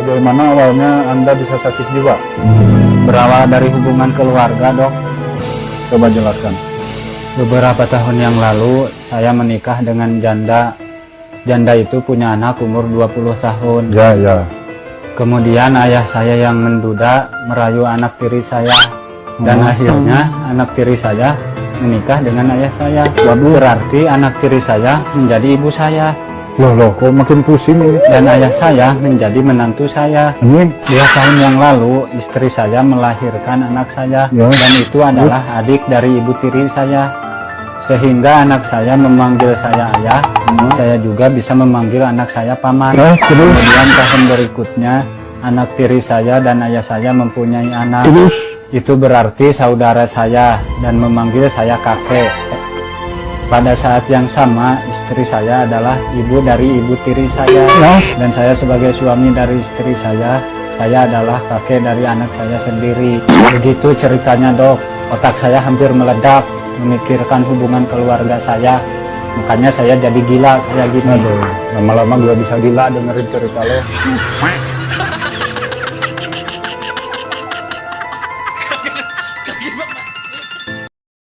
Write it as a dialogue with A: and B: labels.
A: Bagaimana awalnya Anda bisa sakit jiwa?
B: Berawal dari hubungan keluarga, Dok.
A: Coba jelaskan.
B: Beberapa tahun yang lalu, saya menikah dengan janda. Janda itu punya anak umur 20 tahun.
A: Ya.
B: Kemudian ayah saya yang menduda merayu anak tiri saya. Dan akhirnya anak tiri saya menikah dengan ayah saya.
A: Waduh.
B: Berarti anak tiri saya menjadi ibu saya.
A: Loh, kok makin pusing ini?
B: Dan ayah saya menjadi menantu saya.
A: Ini?
B: 2 tahun yang lalu, istri saya melahirkan anak saya.
A: Ya.
B: Dan itu adalah adik dari ibu tiri saya. Sehingga anak saya memanggil saya ayah. Saya juga bisa memanggil anak saya paman.
A: Terus?
B: Kemudian tahun berikutnya, anak tiri saya dan ayah saya mempunyai anak.
A: Terus?
B: Itu berarti saudara saya dan memanggil saya kakek. Pada saat yang sama, istri saya adalah ibu dari ibu tiri saya.
A: Ya.
B: Dan saya sebagai suami dari istri saya adalah kakek dari anak saya sendiri. Begitu ceritanya, Dok. Otak saya hampir meledak memikirkan hubungan keluarga saya. Makanya saya jadi gila kayak gini.
A: Aduh, lama-lama gue bisa gila dengerin cerita lo.